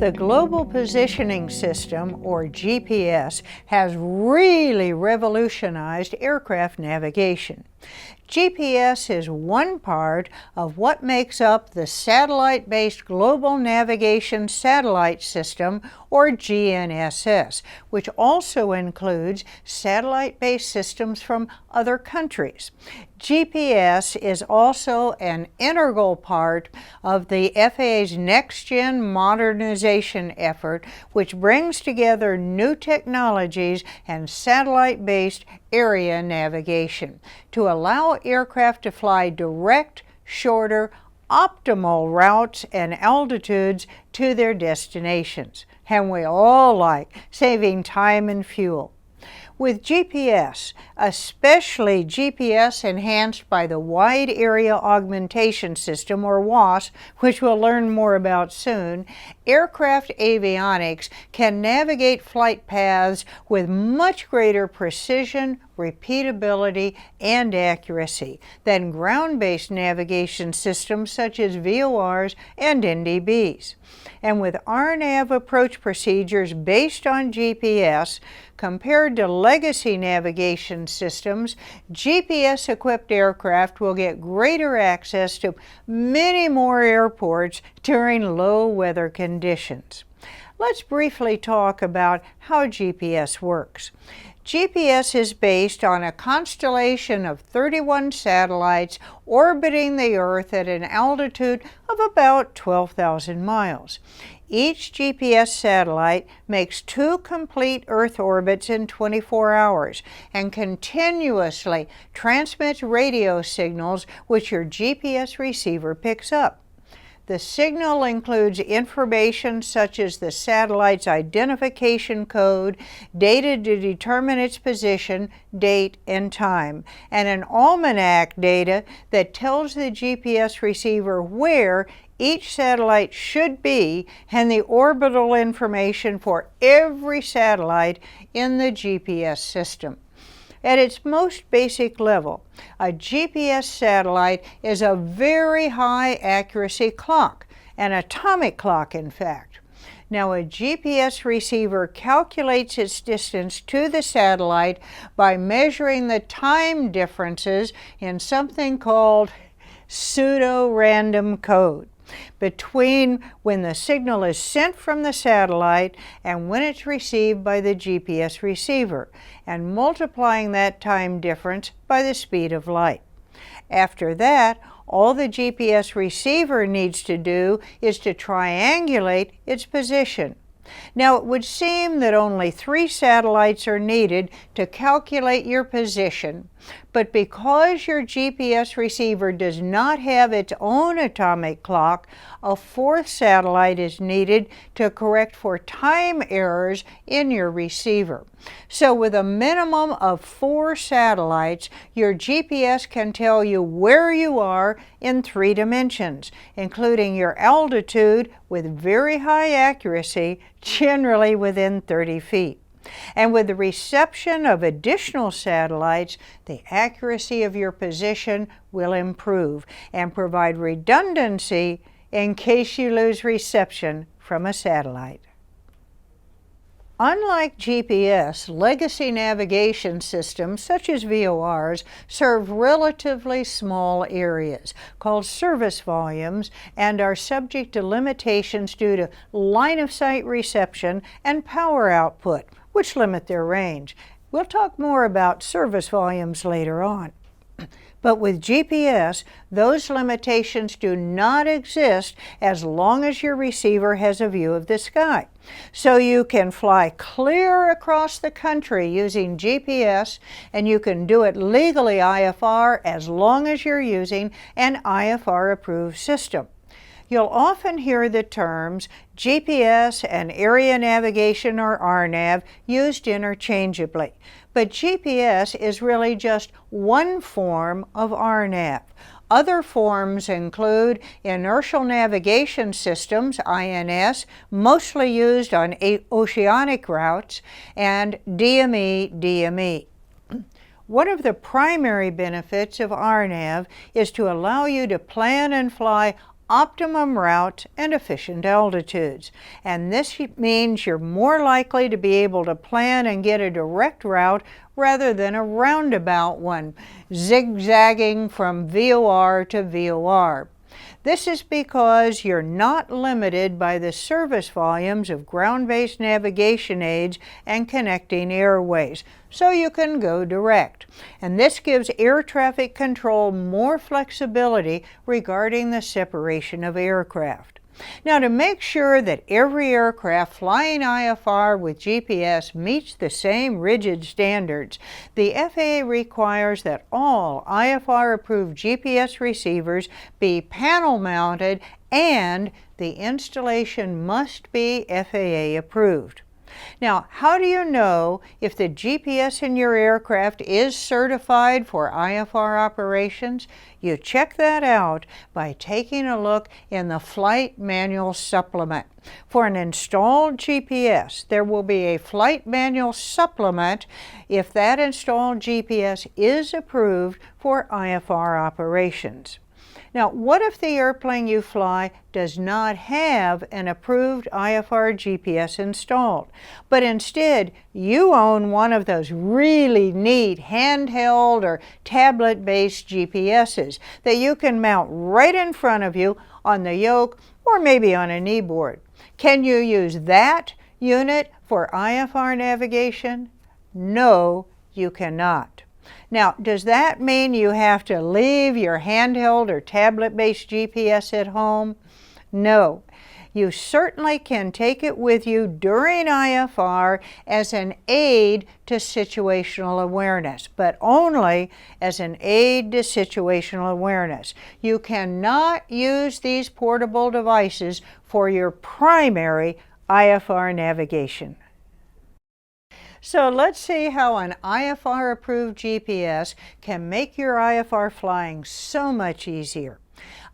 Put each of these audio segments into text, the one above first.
The Global Positioning System, or GPS, has really revolutionized aircraft navigation. GPS is one part of what makes up the Satellite-Based Global Navigation Satellite System, or GNSS, which also includes satellite-based systems from other countries. GPS is also an integral part of the FAA's next-gen modernization effort, which brings together new technologies and satellite-based area navigation to allow aircraft to fly direct, shorter, optimal routes and altitudes to their destinations. And we all like saving time and fuel. With GPS, especially GPS enhanced by the Wide Area Augmentation System, or WAAS, which we'll learn more about soon, aircraft avionics can navigate flight paths with much greater precision, repeatability, and accuracy than ground-based navigation systems such as VORs and NDBs. And with RNAV approach procedures based on GPS, compared to legacy navigation systems, GPS-equipped aircraft will get greater access to many more airports during low weather conditions. Let's briefly talk about how GPS works. GPS is based on a constellation of 31 satellites orbiting the Earth at an altitude of about 12,000 miles. Each GPS satellite makes 2 complete Earth orbits in 24 hours and continuously transmits radio signals which your GPS receiver picks up. The signal includes information such as the satellite's identification code, data to determine its position, date, and time, and an almanac data that tells the GPS receiver where each satellite should be and the orbital information for every satellite in the GPS system. At its most basic level, a GPS satellite is a very high accuracy clock, an atomic clock in fact. Now, a GPS receiver calculates its distance to the satellite by measuring the time differences in something called pseudo-random code between when the signal is sent from the satellite and when it's received by the GPS receiver, and multiplying that time difference by the speed of light. After that, all the GPS receiver needs to do is to triangulate its position. Now, it would seem that only 3 satellites are needed to calculate your position, but because your GPS receiver does not have its own atomic clock, a 4th satellite is needed to correct for time errors in your receiver. So with a minimum of 4 satellites, your GPS can tell you where you are in 3 dimensions, including your altitude with very high accuracy, generally within 30 feet. And with the reception of additional satellites, the accuracy of your position will improve and provide redundancy in case you lose reception from a satellite. Unlike GPS, legacy navigation systems such as VORs serve relatively small areas called service volumes and are subject to limitations due to line-of-sight reception and power output, which limit their range. We'll talk more about service volumes later on. But with GPS, those limitations do not exist as long as your receiver has a view of the sky. So you can fly clear across the country using GPS, and you can do it legally IFR as long as you're using an IFR-approved system. You'll often hear the terms GPS and area navigation, or RNAV, used interchangeably. But GPS is really just one form of RNAV. Other forms include inertial navigation systems, INS, mostly used on oceanic routes, and DME. One of the primary benefits of RNAV is to allow you to plan and fly optimum routes and efficient altitudes. And this means you're more likely to be able to plan and get a direct route rather than a roundabout one, zigzagging from VOR to VOR. This is because you're not limited by the service volumes of ground-based navigation aids and connecting airways, so you can go direct. And this gives air traffic control more flexibility regarding the separation of aircraft. Now, to make sure that every aircraft flying IFR with GPS meets the same rigid standards, the FAA requires that all IFR-approved GPS receivers be panel-mounted and the installation must be FAA approved. Now, how do you know if the GPS in your aircraft is certified for IFR operations? You check that out by taking a look in the Flight Manual Supplement. For an installed GPS, there will be a Flight Manual Supplement if that installed GPS is approved for IFR operations. Now, what if the airplane you fly does not have an approved IFR GPS installed, but instead you own one of those really neat handheld or tablet-based GPSs that you can mount right in front of you on the yoke or maybe on a kneeboard? Can you use that unit for IFR navigation? No, you cannot. Now, does that mean you have to leave your handheld or tablet-based GPS at home? No. You certainly can take it with you during IFR as an aid to situational awareness, but only as an aid to situational awareness. You cannot use these portable devices for your primary IFR navigation. So let's see how an IFR-approved GPS can make your IFR flying so much easier.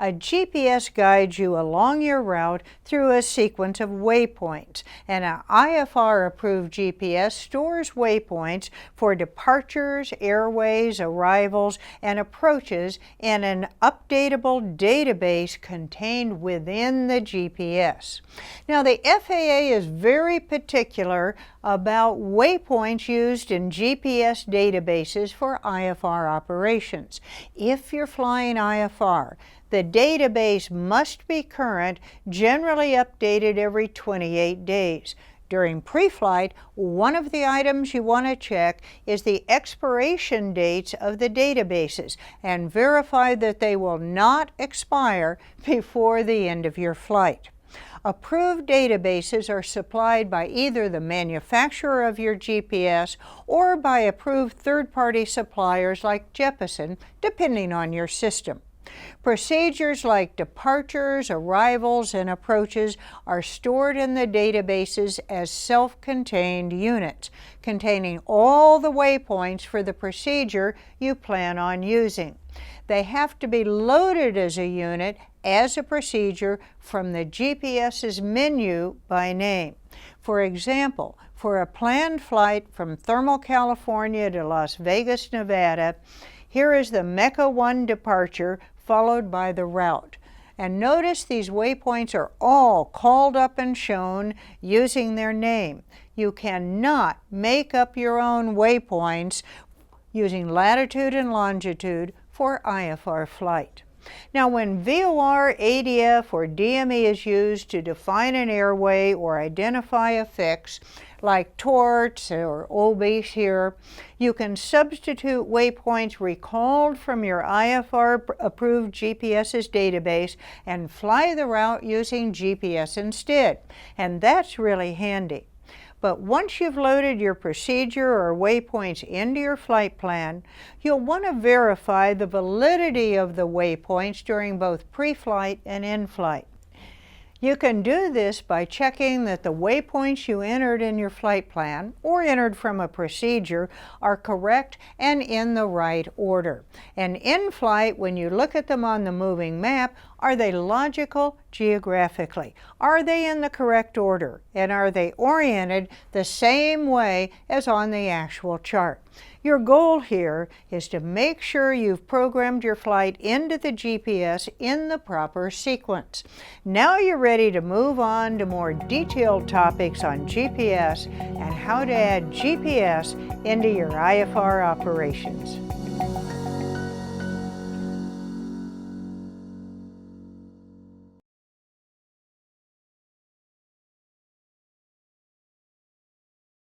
A GPS guides you along your route through a sequence of waypoints, and an IFR-approved GPS stores waypoints for departures, airways, arrivals, and approaches in an updatable database contained within the GPS. Now, the FAA is very particular about waypoints used in GPS databases for IFR operations. If you're flying IFR, the database must be current, generally updated every 28 days. During pre-flight, one of the items you want to check is the expiration dates of the databases and verify that they will not expire before the end of your flight. Approved databases are supplied by either the manufacturer of your GPS or by approved third-party suppliers like Jeppesen, depending on your system. Procedures like departures, arrivals, and approaches are stored in the databases as self-contained units, containing all the waypoints for the procedure you plan on using. They have to be loaded as a unit as a procedure from the GPS's menu by name. For example, for a planned flight from Thermal, California to Las Vegas, Nevada, here is the Mecca 1 departure followed by the route. And notice these waypoints are all called up and shown using their name. You cannot make up your own waypoints using latitude and longitude for IFR flight. Now, when VOR, ADF, or DME is used to define an airway or identify a fix, like TORTS or OBIS here, you can substitute waypoints recalled from your IFR-approved GPS's database and fly the route using GPS instead, and that's really handy. But once you've loaded your procedure or waypoints into your flight plan, you'll want to verify the validity of the waypoints during both pre-flight and in-flight. You can do this by checking that the waypoints you entered in your flight plan or entered from a procedure are correct and in the right order. And in flight, when you look at them on the moving map, are they logical geographically? Are they in the correct order? And are they oriented the same way as on the actual chart? Your goal here is to make sure you've programmed your flight into the GPS in the proper sequence. Now you're ready to move on to more detailed topics on GPS and how to add GPS into your IFR operations.